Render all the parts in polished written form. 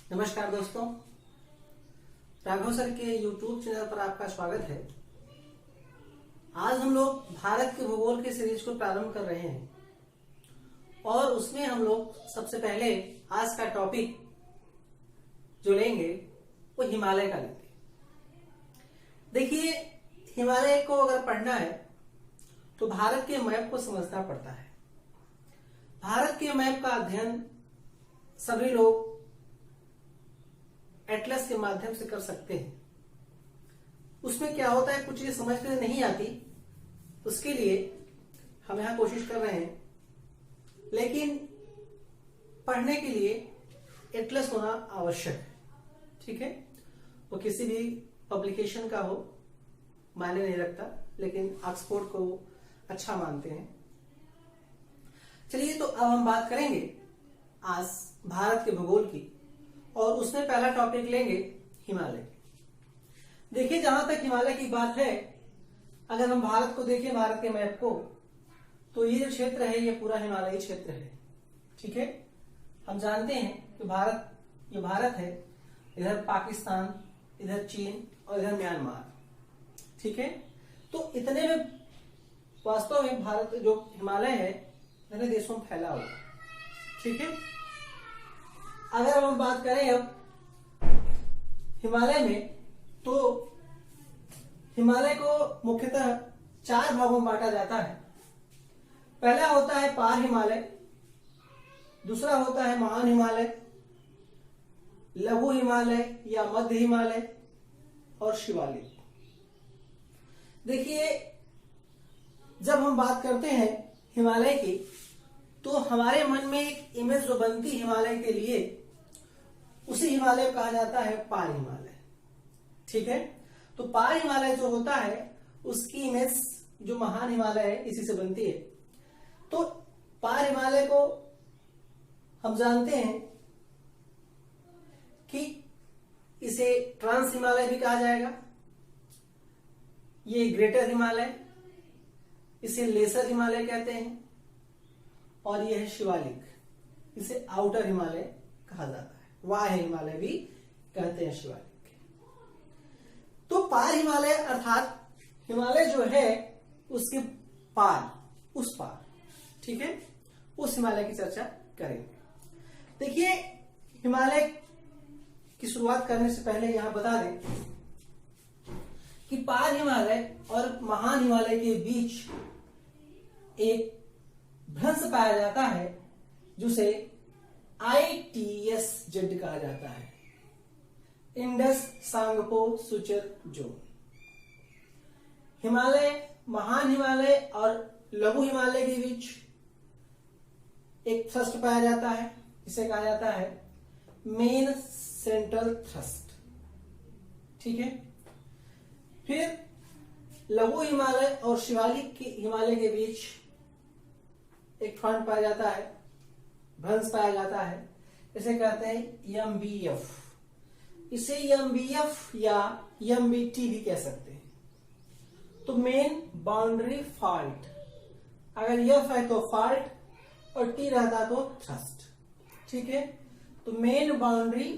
नमस्कार दोस्तों, राघव सर के YouTube चैनल पर आपका स्वागत है। आज हम लोग भारत के भूगोल के सीरीज को प्रारंभ कर रहे हैं और उसमें हम लोग सबसे पहले आज का टॉपिक जो लेंगे वो हिमालय का लेंगे। देखिए, हिमालय को अगर पढ़ना है तो भारत के मैप को समझना पड़ता है। भारत के मैप का अध्ययन सभी लोग एटलस के माध्यम से कर सकते हैं। उसमें क्या होता है, कुछ चीजें समझ में नहीं आती, उसके लिए हम यहां कोशिश कर रहे हैं, लेकिन पढ़ने के लिए एटलस होना आवश्यक है। ठीक है, वो किसी भी पब्लिकेशन का हो मायने नहीं रखता, लेकिन ऑक्सफोर्ड को अच्छा मानते हैं। चलिए, तो अब हम बात करेंगे आज भारत के भूगोल की, और उसमें पहला टॉपिक लेंगे हिमालय। देखिए, जहां तक हिमालय की बात है, अगर हम भारत को देखें, भारत के मैप को, तो ये जो क्षेत्र है ये पूरा हिमालयी क्षेत्र है। ठीक है, हम जानते हैं कि ये भारत है, इधर पाकिस्तान, इधर चीन और इधर म्यांमार। ठीक है, तो इतने में वास्तव में भारत जो हिमालय है इतने देशों में फैला हुआ है। ठीक है, अगर हम बात करें अब हिमालय में, तो हिमालय को मुख्यतः 4 भागों में बांटा जाता है। पहला होता है पार हिमालय, दूसरा होता है महान हिमालय, लघु हिमालय या मध्य हिमालय और शिवालिक। देखिए, जब हम बात करते हैं हिमालय की, तो हमारे मन में एक इमेज जो बनती है हिमालय के लिए, उसी हिमालय को कहा जाता है पार हिमालय। ठीक है, तो पार हिमालय जो होता है उसकी इमेज जो महान हिमालय है इसी से बनती है। तो पार हिमालय को हम जानते हैं कि इसे ट्रांस हिमालय भी कहा जाएगा, ये ग्रेटर हिमालय, इसे लेसर हिमालय कहते हैं, और यह है शिवालिक, इसे आउटर हिमालय कहा जाता है, वाह्य हिमालय भी कहते हैं शिवालिक। तो पार हिमालय अर्थात हिमालय जो है उसके पार, उस पार, ठीक है, उस हिमालय की चर्चा करेंगे। देखिए, हिमालय की शुरुआत करने से पहले यहां बता दें कि पार हिमालय और महान हिमालय के बीच एक भ्रंश पाया जाता है जिसे ITS-Z कहा जाता है, इंडस सांगपो सुचर जोन। हिमालय, महान हिमालय और लघु हिमालय के बीच एक थ्रस्ट पाया जाता है, इसे कहा जाता है मेन सेंट्रल थ्रस्ट। ठीक है, फिर लघु हिमालय और शिवालिक हिमालय के बीच एक फ्रंट पाया जाता है, भ्रंश पाया जाता है, इसे कहते हैं MBF। इसे MBF या MBT भी कह सकते हैं। तो मेन बाउंड्री फॉल्ट, अगर F है तो फॉल्ट और T रहता तो थ्रस्ट। ठीक है, तो मेन बाउंड्री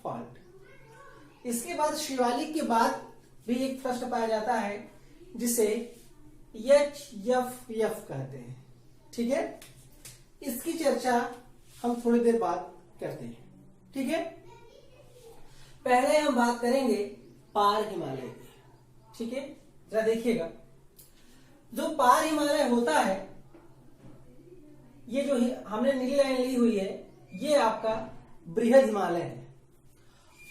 फॉल्ट। इसके बाद शिवालिक के बाद भी एक थ्रस्ट पाया जाता है जिसे HFF कहते हैं। ठीक है, इसकी चर्चा हम थोड़ी देर बाद करते हैं। ठीक है, पहले हम बात करेंगे पार हिमालय की। ठीक है, जरा देखिएगा, जो पार हिमालय होता है, ये जो हमने नीली लाइन ली हुई है, ये आपका बृहद हिमालय है,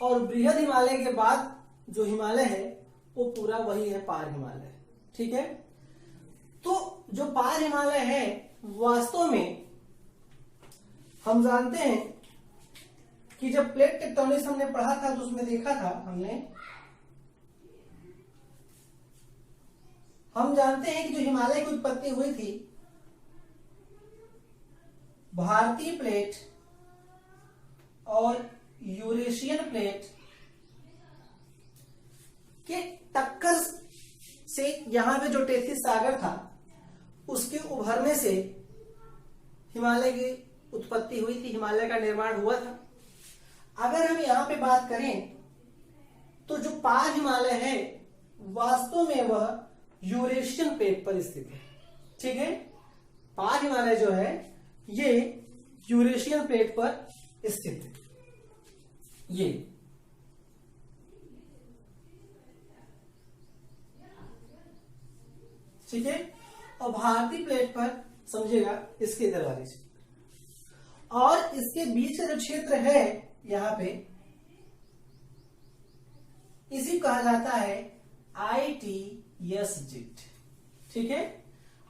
और बृहद हिमालय के बाद जो हिमालय है वो पूरा वही है पार हिमालय। ठीक है, तो जो पार हिमालय है वास्तव में हम जानते हैं कि जब प्लेट टेक्टोनिक्स हमने पढ़ा था तो उसमें देखा था हम जानते हैं कि जो हिमालय की उत्पत्ति हुई थी, भारतीय प्लेट और यूरेशियन प्लेट के टक्कर से यहां पे जो 33 सागर था उसके उभरने से हिमालय की उत्पत्ति हुई थी, हिमालय का निर्माण हुआ था। अगर हम यहां पे बात करें तो जो पार हिमालय है वास्तव में वह यूरेशियन प्लेट पर स्थित है। ठीक है, पार हिमालय जो है ये यूरेशियन प्लेट पर स्थित है। ये ठीक है, और भारतीय प्लेट पर समझिएगा इसके दरवाजे से, और इसके बीच का जो क्षेत्र है यहां पे, इसी कहा जाता है ITS-Z। ठीक है,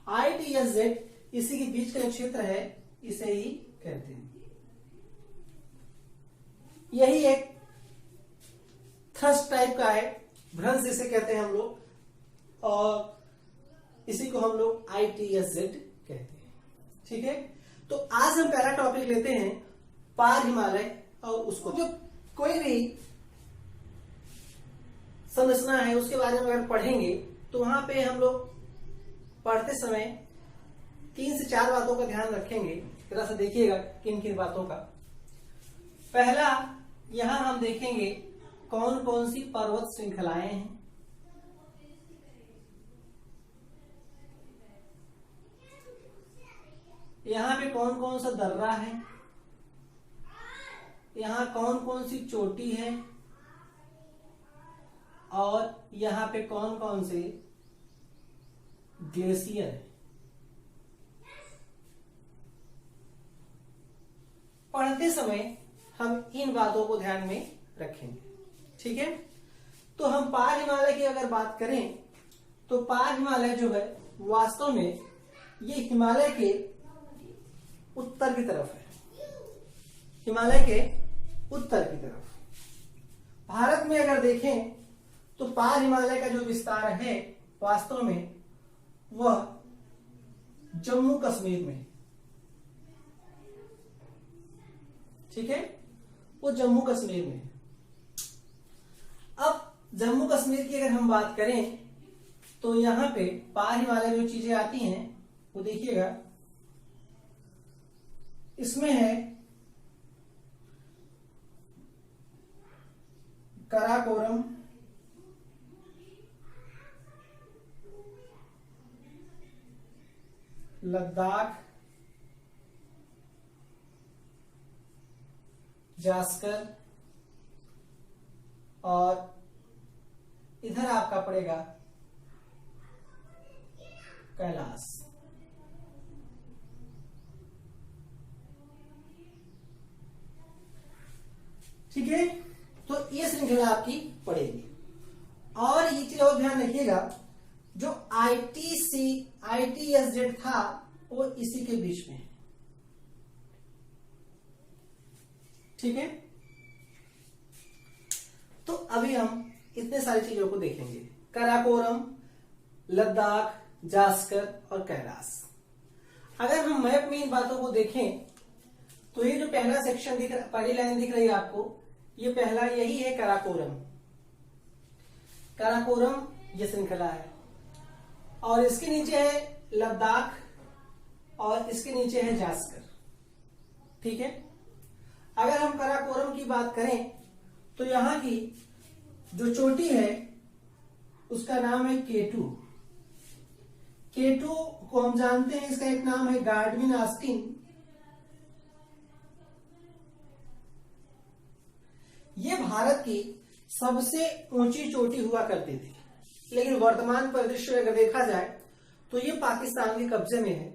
ITS-Z इसी के बीच का जो क्षेत्र है इसे ही कहते हैं। यही एक थ्रस्ट टाइप का है, भ्रंश जिसे कहते हैं हम लोग, और इसी को हम लोग ITS-Z कहते हैं। ठीक है, तो आज हम पहला टॉपिक लेते हैं पार हिमालय, और उसको जो कोई भी संरचना है उसके बारे में अगर पढ़ेंगे तो वहां पे हम लोग पढ़ते समय 3 से 4 बातों का ध्यान रखेंगे। जरा सा देखिएगा किन किन बातों का। पहला, यहां हम देखेंगे कौन कौन सी पर्वत श्रृंखलाएं हैं। यहां पे कौन कौन सा दर्रा है, यहां कौन कौन सी चोटी है, और यहां पे कौन कौन से ग्लेशियर है। पढ़ते समय हम इन बातों को ध्यान में रखेंगे। ठीक है, तो हम पार हिमालय की अगर बात करें तो पार हिमालय जो है वास्तव में ये हिमालय के उत्तर की तरफ है। हिमालय के उत्तर की तरफ भारत में अगर देखें तो पार हिमालय का जो विस्तार है वास्तव में वह जम्मू कश्मीर में है। ठीक है, वो जम्मू कश्मीर में है। अब जम्मू कश्मीर की अगर हम बात करें तो यहां पे पार हिमालय जो चीजें आती हैं वो देखिएगा, इसमें है काराकोरम, लद्दाख, जास्कर, और इधर आपका पड़ेगा कैलाश। ठीक है, तो ये श्रृंखला आपकी पड़ेगी। और ये चीज और ध्यान रखिएगा, जो ITS-Z था वो इसी के बीच में है। ठीक है, तो अभी हम इतने सारी चीजों को देखेंगे, काराकोरम, लद्दाख, जास्कर और कैलाश। अगर हम मैप में इन बातों को देखें तो ये जो पहला सेक्शन दिख रहा, पहली लाइन दिख रही है आपको, ये पहला यही है काराकोरम। काराकोरम ये श्रृंखला है, और इसके नीचे है लद्दाख, और इसके नीचे है जास्कर। ठीक है, अगर हम काराकोरम की बात करें तो यहां की जो चोटी है उसका नाम है K2। K2 को हम जानते हैं, इसका एक नाम है गार्डविन ऑस्टिन। ये भारत की सबसे ऊंची चोटी हुआ करती थी, लेकिन वर्तमान परिदृश्य अगर देखा जाए तो ये पाकिस्तान के कब्जे में है।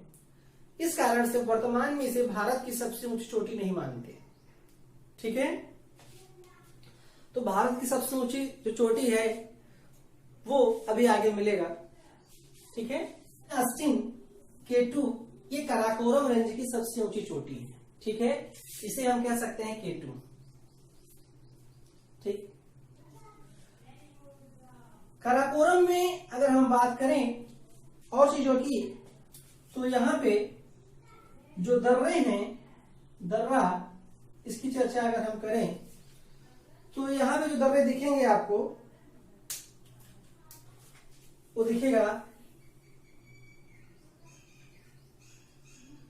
इस कारण से वर्तमान में इसे भारत की सबसे ऊंची चोटी नहीं मानते। ठीक है, तो भारत की सबसे ऊंची जो चोटी है वो अभी आगे मिलेगा। ठीक है, ऑस्टिन K2 ये काराकोरम रेंज की सबसे ऊंची चोटी है। ठीक है, इसे हम कह सकते हैं K2। ठीक, काराकोरम में अगर हम बात करें और चीजों की तो यहां पे जो दर्रे हैं, दर्रा, इसकी चर्चा अगर हम करें तो यहां पे जो दर्रे दिखेंगे आपको वो दिखेगा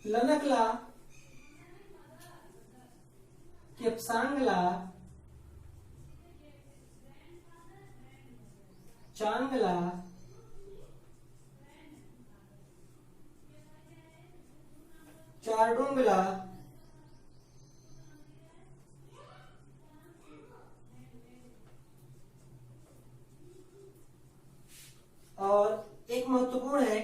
लनकला, केपसांगला, चांगला, चारडुंगला, और एक महत्वपूर्ण है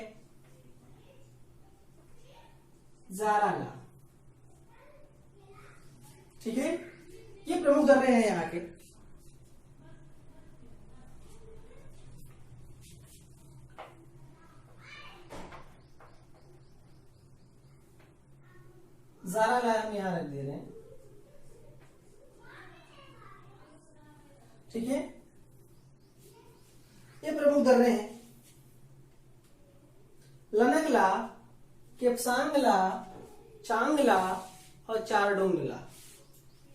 जाराला। ठीक है, ये प्रमुख दर्रे हैं यहाँ के। जाराला हम यहां रख दे रहे हैं। ठीक है, ये प्रमुख दर्रे हैं। लनगला, केपसांगला, चांगला और चारडुंगला।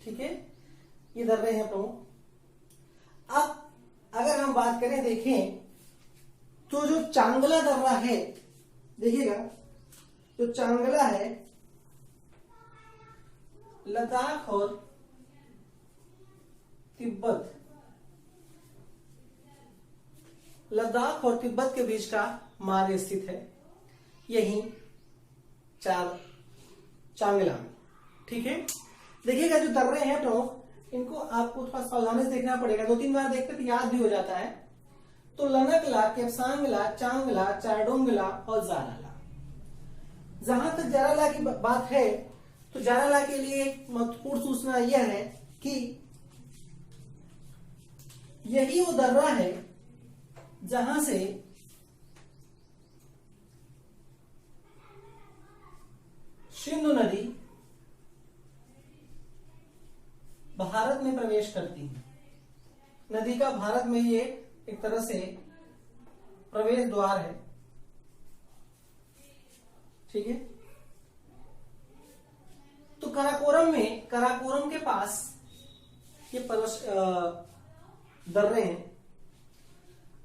ठीक है, ये दर्रे हैं प्रमुख। अब अगर हम बात करें, देखें तो जो चांगला दर्रा है, देखिएगा जो चांगला है लद्दाख और तिब्बत, लद्दाख और तिब्बत के बीच का मार्ग स्थित है यही चांगला में। ठीक है, देखिएगा जो दर्रे हैं प्रमुख, इनको आपको थोड़ा सावधानी से देखना पड़ेगा, 2-3 बार देखते तो याद भी हो जाता है। तो लनगला, केपसांगला, चांगला, चारडुंगला और जाराला। जहां तक जाराला की बात है, तो जाराला के लिए एक महत्वपूर्ण सूचना यह है कि यही वो दर्रा है जहां से सिंधु नदी भारत में प्रवेश करती है। नदी का भारत में ये एक तरह से प्रवेश द्वार है। ठीक है, तो कराकोरम के पास ये दर्रे हैं।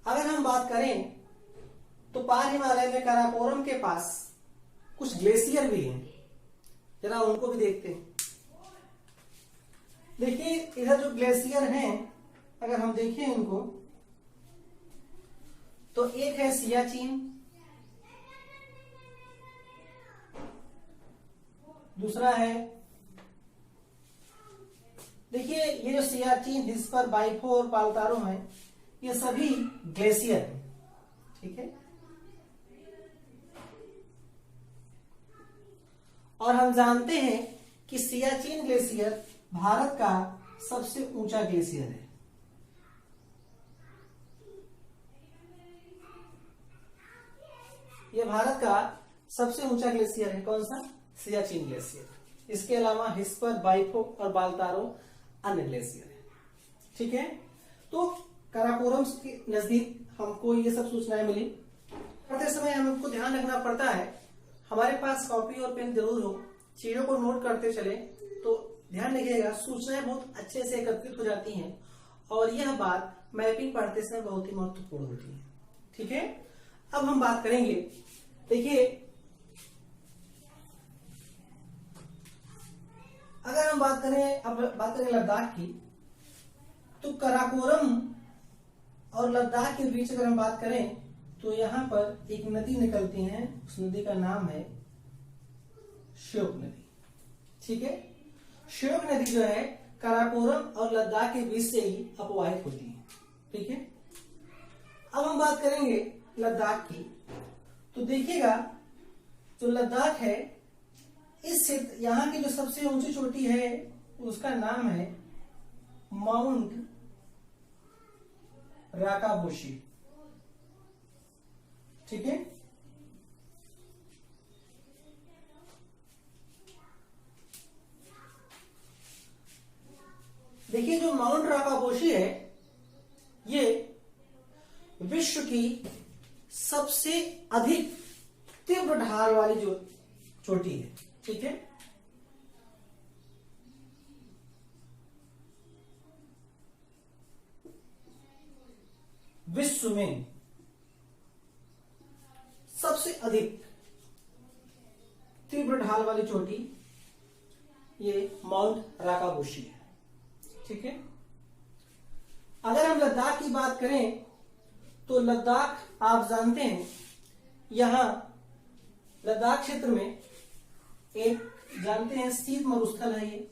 अगर हम बात करें तो पार हिमालय में कराकोरम के पास कुछ ग्लेशियर भी हैं, जरा उनको भी देखते हैं। देखिए इधर जो ग्लेशियर हैं, अगर हम देखें इनको, तो एक है सियाचिन, दूसरा है, देखिए ये जो सियाचिन, हिस्पर, बाइफो और पालतारो हैं, ये सभी ग्लेशियर हैं। ठीक है, और हम जानते हैं कि सियाचिन ग्लेशियर भारत का सबसे ऊंचा ग्लेशियर है। यह भारत का सबसे ऊंचा ग्लेशियर है। कौन सा? सियाचिन ग्लेशियर। इसके अलावा हिस्पर, बाइफो और बालतारो अन्य ग्लेशियर है। ठीक है, तो काराकोरम के नजदीक हमको ये सब सूचनाएं मिली। पढ़ते समय हमको ध्यान रखना पड़ता है, हमारे पास कॉपी और पेन जरूर हो, चीजों को नोट करते चले, तो ध्यान रखिएगा सूचनाएं बहुत अच्छे से एकत्रित हो जाती हैं और यह बात मैपिंग पढ़ते समय बहुत ही महत्वपूर्ण होती है। ठीक है, अब हम बात करेंगे, देखिए अगर हम बात करें, अब बात करें लद्दाख की, तो कराकोरम और लद्दाख के बीच अगर हम बात करें तो यहां पर एक नदी निकलती है, उस नदी का नाम है श्योक नदी। ठीक है, श्योक नदी जो है काराकोरम और लद्दाख के बीच से ही अपवाहित होती है। ठीक है, अब हम बात करेंगे लद्दाख की, तो देखिएगा जो लद्दाख है, इस क्षेत्र, यहाँ की जो सबसे ऊंची चोटी है उसका नाम है माउंट राकाबोशी। ठीक है, देखिए जो माउंट राकाबोशी है, ये विश्व की सबसे अधिक तीव्र ढाल वाली जो चोटी है। ठीक है, विश्व में सबसे अधिक तीव्र ढाल वाली चोटी ये माउंट राकाबुशी है। ठीक है, अगर हम लद्दाख की बात करें तो लद्दाख आप जानते हैं, यहां लद्दाख क्षेत्र में एक जानते हैं शीत मरुस्थल है। ये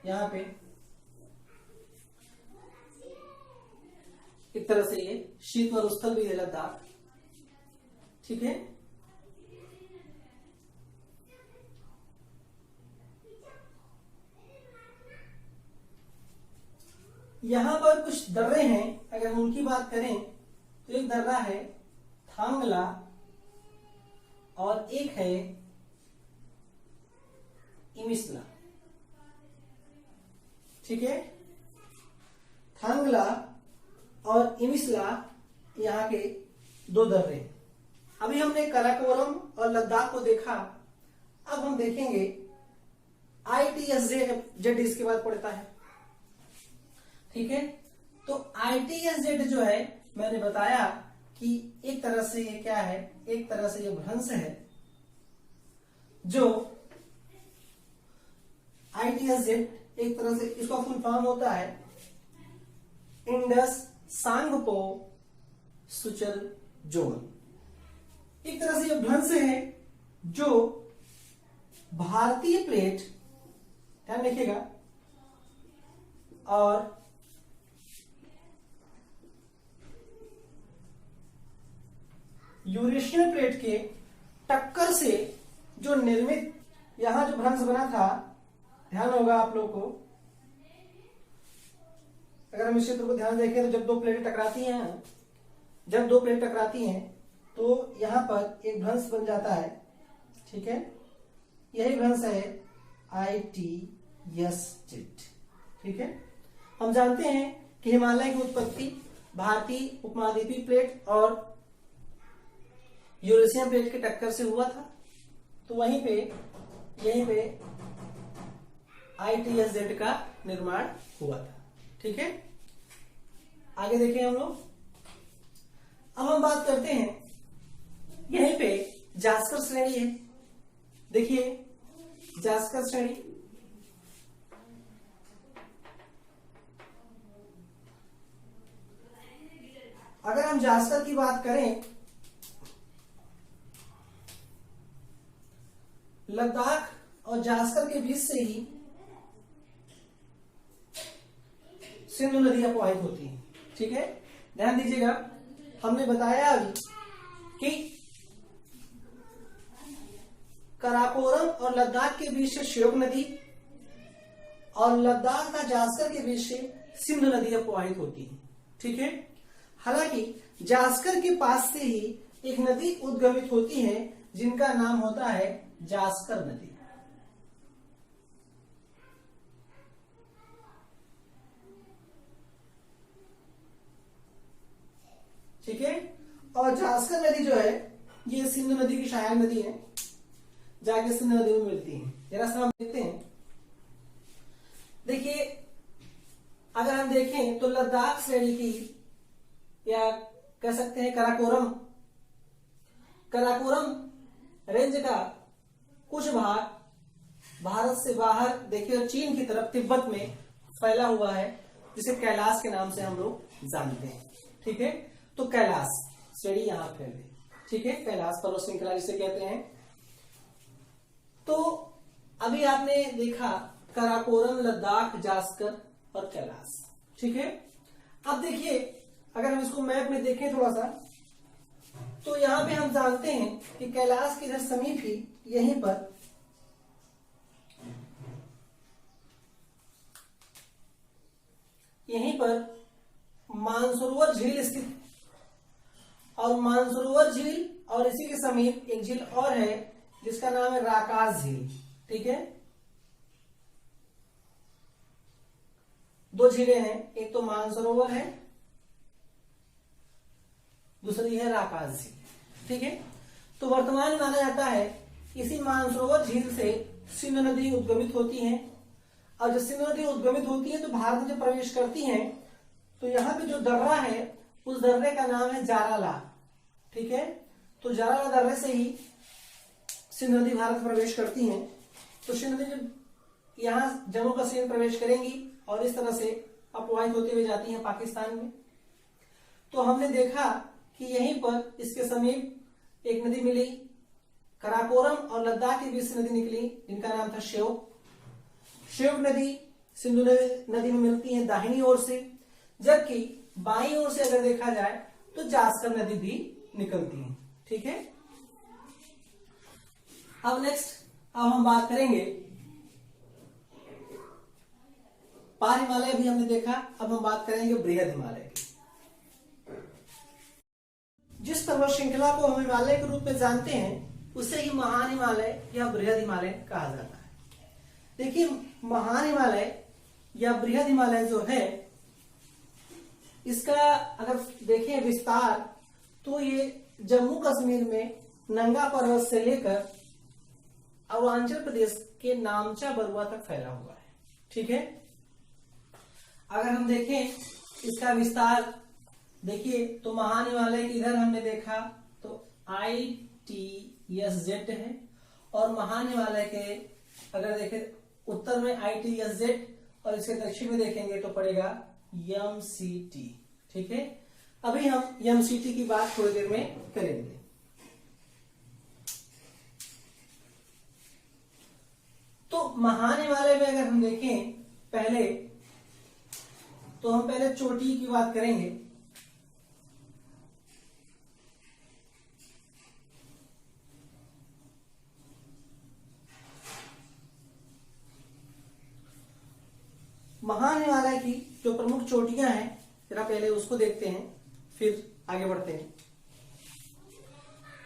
यहां पे एक तरह से ये शीत मरुस्थल भी है लद्दाख। ठीक है, यहां पर कुछ दर्रे हैं, अगर हम उनकी बात करें तो एक दर्रा है थांगला और एक है इमिसला। ठीक है, थांगला और इमिसला यहाँ के दो दर्रे। अभी हमने काराकोरम और लद्दाख को देखा, अब हम देखेंगे ITSZ इसके बाद पड़ता है। ठीक है, तो ITSZ जो है मैंने बताया कि एक तरह से ये क्या है, एक तरह से ये भ्रंश है। जो ITSZ एक तरह से इसका फुल फॉर्म होता है इंडस सांगपो सुचल जोन। एक तरह से ये भ्रंश है जो भारतीय प्लेट, ध्यान रखिएगा, और यूरेशियन प्लेट के टक्कर से जो निर्मित यहां जो भ्रंश बना था, ध्यान होगा आप लोग को, अगर हम इस चित्र को ध्यान देखें तो जब दो प्लेटें टकराती हैं तो यहां पर एक भ्रंश बन जाता है। ठीक है, यही भ्रंश है ITSZ। ठीक है, हम जानते हैं कि हिमालय की उत्पत्ति भारतीय उपमहाद्वीपीय प्लेट और यूरेशियन प्लेट के टक्कर से हुआ था, तो यहीं पे ITSZ का निर्माण हुआ था। ठीक है, आगे देखें हम लोग। अब हम बात करते हैं, यहीं पे जास्कर श्रेणी है। देखिए जास्कर श्रेणी, अगर हम जास्कर की बात करें, लद्दाख और जास्कर के बीच से ही सिंधु नदी अपवाहित होती है। ठीक है, ध्यान दीजिएगा, हमने बताया अभी कि काराकोरम और लद्दाख के बीच से श्योक नदी और लद्दाख का जास्कर के बीच से सिंधु नदी अपवाहित होती है। ठीक है, हालांकि जास्कर के पास से ही एक नदी उद्गमित होती है जिनका नाम होता है जास्कर नदी। ठीक है, और जास्कर नदी जो है ये सिंधु नदी की सहायक नदी है, जाके सिंधु नदी में मिलती है। जरा सा हम देखते हैं। देखिए, अगर हम देखें तो लद्दाख श्रेणी की, या कह सकते हैं काराकोरम रेंज का कुछ भाग भारत से बाहर देखिए चीन की तरफ तिब्बत में फैला हुआ है, जिसे कैलाश के नाम से हम लोग जानते हैं। ठीक है, तो कैलाश श्रेणी यहां फैले। ठीक है, कैलाश पर्वत श्रृंखला जिसे कहते हैं। तो अभी आपने देखा काराकोरम, लद्दाख, जास्कर और कैलाश। ठीक है, अब देखिए अगर हम इसको मैप में देखें थोड़ा सा, तो यहां पे हम जानते हैं कि कैलाश के इधर समीप ही यहीं पर मानसरोवर झील स्थित, और मानसरोवर झील और इसी के समीप एक झील और है जिसका नाम है राकास झील। ठीक है, दो झीलें हैं, एक तो मानसरोवर है, दूसरी है राकास झील। ठीक है, तो वर्तमान में माना जाता है इसी मानसरोवर झील से सिंधु नदी उद्गमित होती है, और जब सिंधु नदी उद्गमित होती है तो भारत में जब प्रवेश करती है तो यहाँ पे जो दर्रा है उस दर्रे का नाम है जाराला। ठीक है, तो जाराला दर्रे से ही सिंध नदी भारत प्रवेश करती हैं, तो सिंध नदी जब यहाँ जम्मू कश्मीर प्रवेश करेंगी और इस तरह से अपवाहित होते हुए जाती हैं पाकिस्तान में, तो हमने देखा कि यहीं पर इसके समीप एक नदी मिली, कराकोरम और लद्दाख के बीच से नदी निकली जिनका नाम था श्योक नदी सिंधु नदी में मिलती है दाहिनी ओर से, जबकि बाईं ओर से अगर देखा जाए तो जास्कर नदी भी निकलती है। ठीक है, अब हम बात करेंगे पार हिमालय भी हमने देखा, अब हम बात करेंगे बृहद हिमालय की। जिस पर्वत श्रृंखला को हम हिमालय के रूप में जानते हैं उसे ही महान हिमालय या बृहद हिमालय कहा जाता है। देखिए, महान हिमालय या बृहद हिमालय जो है, इसका अगर देखें विस्तार तो ये जम्मू कश्मीर में नंगा पर्वत से लेकर अरुणाचल प्रदेश के नामचा बरुआ तक फैला हुआ है। ठीक है, अगर हम देखें इसका विस्तार देखिए तो महान हिमालय की इधर हमने देखा तो ITSZ है, और महान हिमालय के अगर देखें उत्तर में ITSZ और इसके दक्षिण में देखेंगे तो पड़ेगा MCT। ठीक है, अभी हम MCT की बात थोड़ी देर में करेंगे। तो महान हिमालय में अगर हम देखें पहले, तो हम पहले चोटी की बात करेंगे। महान हिमालय की जो प्रमुख चोटियां हैं, जरा पहले उसको देखते हैं फिर आगे बढ़ते हैं।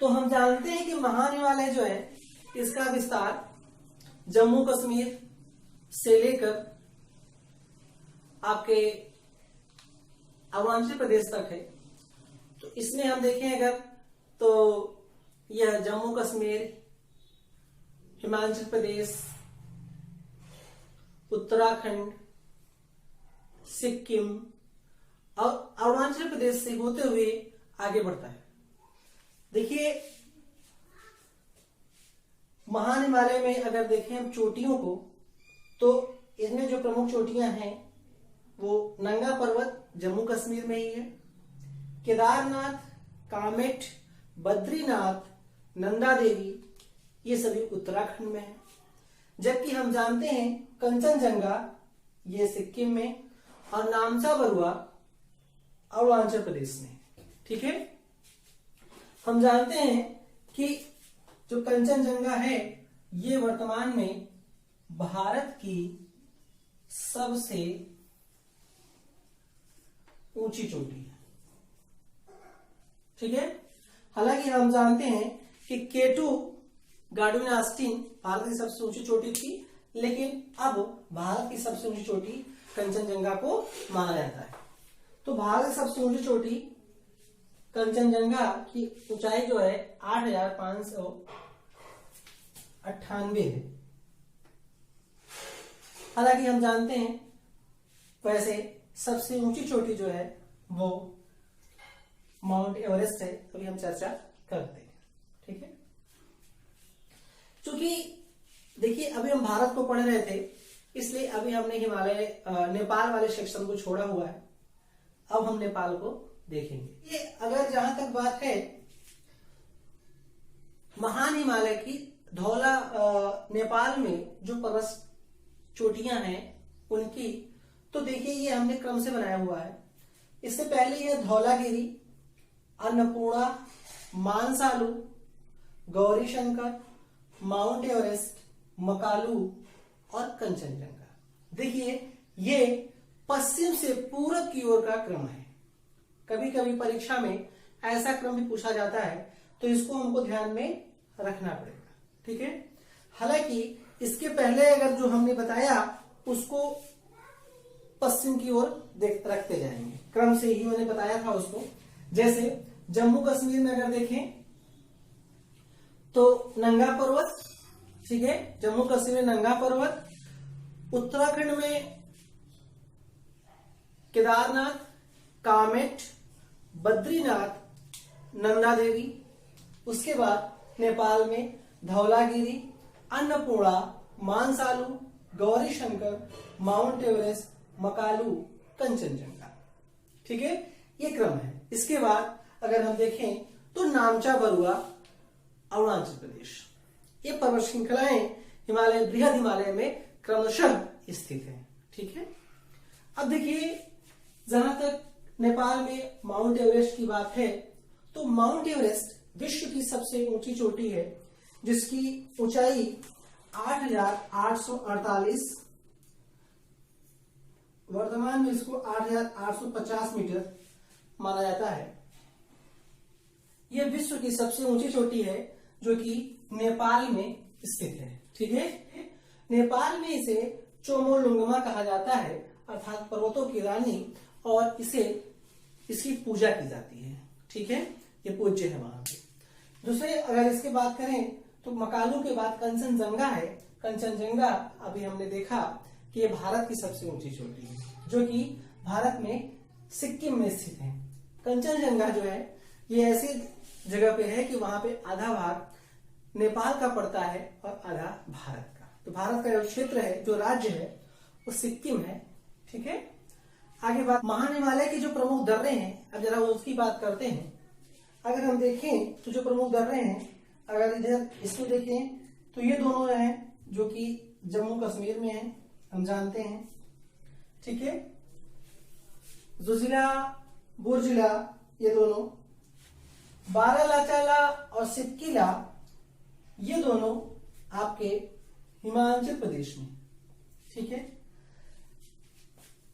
तो हम जानते हैं कि महान हिमालय जो है इसका विस्तार जम्मू कश्मीर से लेकर आपके अरुणाचल प्रदेश तक है। तो इसमें हम देखें अगर तो यह जम्मू कश्मीर, हिमाचल प्रदेश, उत्तराखंड, सिक्किम और अरुणाचल प्रदेश से होते हुए आगे बढ़ता है। देखिए, महान हिमालय में अगर देखें हम चोटियों को, तो इसमें जो प्रमुख चोटियां हैं वो नंगा पर्वत जम्मू कश्मीर में ही है, केदारनाथ, कामेट, बद्रीनाथ, नंदा देवी ये सभी उत्तराखंड में है, जबकि हम जानते हैं कंचनजंगा ये सिक्किम में और नामचा बरुआ अरुणाचल प्रदेश में। ठीक है, हम जानते हैं कि जो कंचनजंगा है ये वर्तमान में भारत की सबसे ऊंची चोटी है। ठीक है, हालांकि हम जानते हैं कि K2 गार्डुइन ऑस्टिन भारत की सबसे ऊंची चोटी थी, लेकिन अब भारत की सबसे ऊंची चोटी कंचनजंगा को माना जाता है। तो भारत की सबसे ऊंची चोटी कंचनजंगा की ऊंचाई जो है 8,598 है। हालांकि हम जानते हैं वैसे सबसे ऊंची चोटी जो है वो माउंट एवरेस्ट है, तो हम चर्चा करते हैं। ठीक है, चूंकि देखिए अभी हम भारत को पढ़ रहे थे, इसलिए अभी हमने हिमालय नेपाल वाले सेक्शन को छोड़ा हुआ है। अब हम नेपाल को देखेंगे। ये अगर जहां तक बात है महान हिमालय की, धौला नेपाल में जो पर्वत चोटियां हैं उनकी, तो देखिए ये हमने क्रम से बनाया हुआ है। इससे पहले यह धौलागिरी, अन्नपूर्णा, मानसालू, गौरीशंकर, माउंट एवरेस्ट, मकालू और कंचनजंगा। देखिए ये पश्चिम से पूरब की ओर का क्रम है। कभी कभी परीक्षा में ऐसा क्रम भी पूछा जाता है, तो इसको हमको ध्यान में रखना पड़ेगा। ठीक है, हालांकि इसके पहले अगर जो हमने बताया उसको पश्चिम की ओर रखते जाएंगे, क्रम से ही मैंने बताया था उसको। जैसे जम्मू कश्मीर में अगर देखें तो नंगा पर्वत, ठीक है, जम्मू कश्मीर में नंगा पर्वत, उत्तराखंड में केदारनाथ, कामेट, बद्रीनाथ, नंदा देवी, उसके बाद नेपाल में धौलागिरी, अन्नपूर्णा, मानसालू, गौरी शंकर, माउंट एवरेस्ट, मकालू, कंचनजंगा। ठीक है, ये क्रम है। इसके बाद अगर हम देखें तो नामचा बरुआ, अरुणाचल प्रदेश। ये पर्वत श्रृंखलाएं हिमालय, बृहद हिमालय में क्रमशः स्थित है। ठीक है, अब देखिए जहां तक नेपाल में माउंट एवरेस्ट की बात है, तो माउंट एवरेस्ट विश्व की सबसे ऊंची चोटी है, जिसकी ऊंचाई 8,848, वर्तमान में इसको 8,850 मीटर माना जाता है। यह विश्व की सबसे ऊंची चोटी है जो कि नेपाल में स्थित है। ठीक है, नेपाल में इसे चोमोलुंगमा कहा जाता है, अर्थात पर्वतों की रानी, और इसकी पूजा की जाती है। ठीक है, ये पूज्य है वहां पे। दूसरे अगर इसके बात करें तो मकालू के बाद कंचनजंगा है। कंचनजंगा अभी हमने देखा कि ये भारत की सबसे ऊंची चोटी है, जो कि भारत में सिक्किम में स्थित है। कंचनजंगा जो है ये ऐसी जगह पे है कि वहां पे आधा भाग नेपाल का पड़ता है और आधा भारत का। तो भारत का जो क्षेत्र है, जो राज्य है, वो सिक्किम है। ठीक है, आगे बात महान हिमालय के जो प्रमुख दर्रे हैं, अब जरा उसकी बात करते हैं। अगर हम देखें तो जो प्रमुख दर्रे हैं, अगर इधर इसको देखें तो ये दोनों हैं जो कि जम्मू कश्मीर में है, हम जानते हैं। ठीक है, जुजिला, बुर्जिला, ये दोनों, बारालाचाला और सिपकिला, ये दोनों आपके हिमाचल प्रदेश में। ठीक है,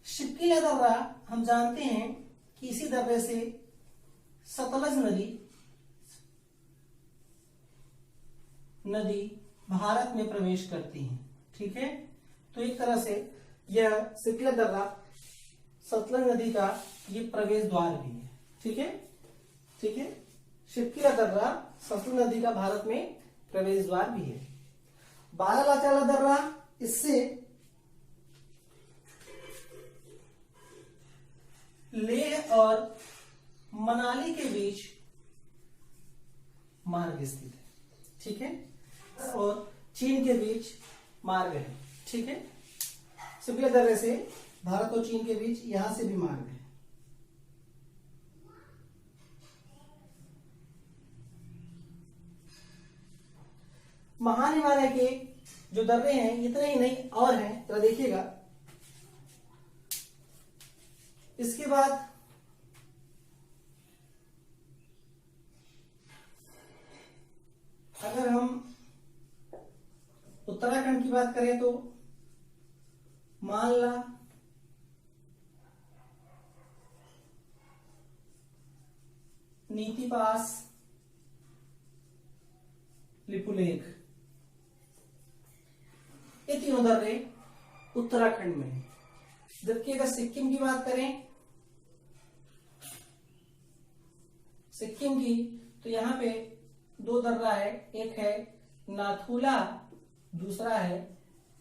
शिपकिला दर्रा हम जानते हैं कि इसी दर्रे से सतलज नदी भारत में प्रवेश करती है। ठीक है, तो एक तरह से यह शिपकिला दर्रा सतलज नदी का ये प्रवेश द्वार भी है। ठीक है, ठीक है, शिपकिला दर्रा सतलज नदी का भारत में प्रवेश द्वार भी है। बारालाचाला दर्रा इससे लेह और मनाली के बीच मार्ग स्थित है। ठीक है, और चीन के बीच मार्ग है। ठीक है, शिपकिला दर्रे से भारत और चीन के बीच यहां से भी मार्ग है। महान हिमालय के जो दर्रे हैं इतने ही नहीं और हैं, जरा देखिएगा। इसके बाद अगर हम उत्तराखंड की बात करें तो मानला, नीति पास, लिपुलेख, ये तीनों दर्रे उत्तराखंड में है। जबकि अगर सिक्किम की बात करें, सिक्किम की, तो यहां पे दो दर्रा है, एक है नाथुला, दूसरा है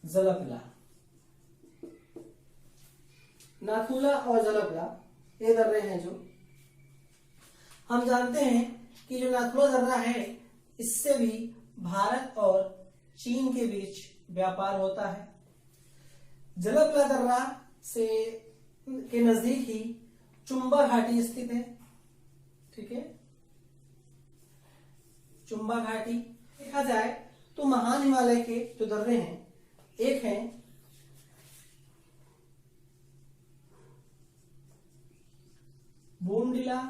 जलपला। नाथुला और जलपला ये दर्रे हैं जो हम जानते हैं कि जो नाथुला दर्रा है, इससे भी भारत और चीन के बीच व्यापार होता है। जलपला दर्रा से के नजदीक ही चुंबा घाटी स्थित है। ठीक है, चुंबा घाटी देखा जाए तो महान हिमालय के जो दर्रे हैं, एक हैं बोमडिला,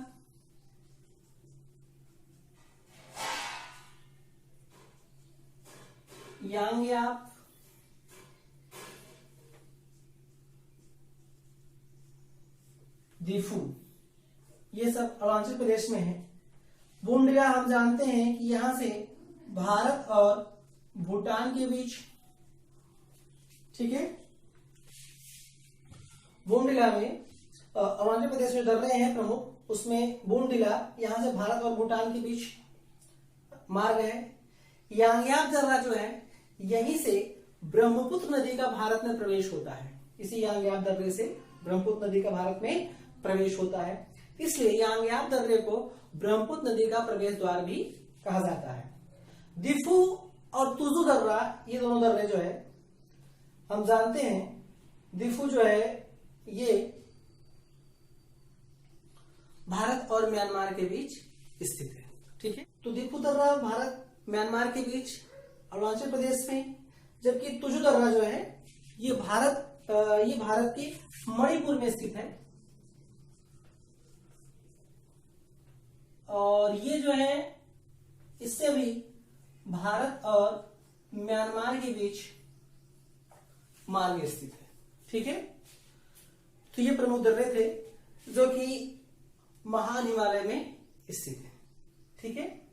यांगयाप, दिफू, ये सब अरुणाचल प्रदेश में है। बोमडिला हम जानते हैं कि यहां से भारत और भूटान के बीच, ठीक है, बोमडिला में अरुणाचल प्रदेश में दर्रे हैं प्रमुख, उसमें बोमडिला यहां से भारत और भूटान के बीच मार्ग है। यांगयाप दर्रा जो है, यहीं से ब्रह्मपुत्र नदी का भारत में प्रवेश होता है। इसी यांगयाप दर्रे से ब्रह्मपुत्र नदी का भारत में प्रवेश होता है, इसलिए यांगयाप दर्रे को ब्रह्मपुत्र नदी का प्रवेश द्वार भी कहा जाता है। दिफू और तुजु दर्रा, ये दोनों दर्रे जो है हम जानते हैं दिफू जो है ये भारत और म्यांमार के बीच स्थित है। ठीक है, तो दिफू दर्रा भारत म्यांमार के बीच अरुणाचल प्रदेश में, जबकि तुजु दर्रा जो है ये भारत की मणिपुर में स्थित है। और ये जो है इससे भी भारत और म्यांमार के बीच मार्ग में स्थित है। ठीक है, तो ये प्रमुख दर्रे थे जो कि महान हिमालय में स्थित है। ठीक है।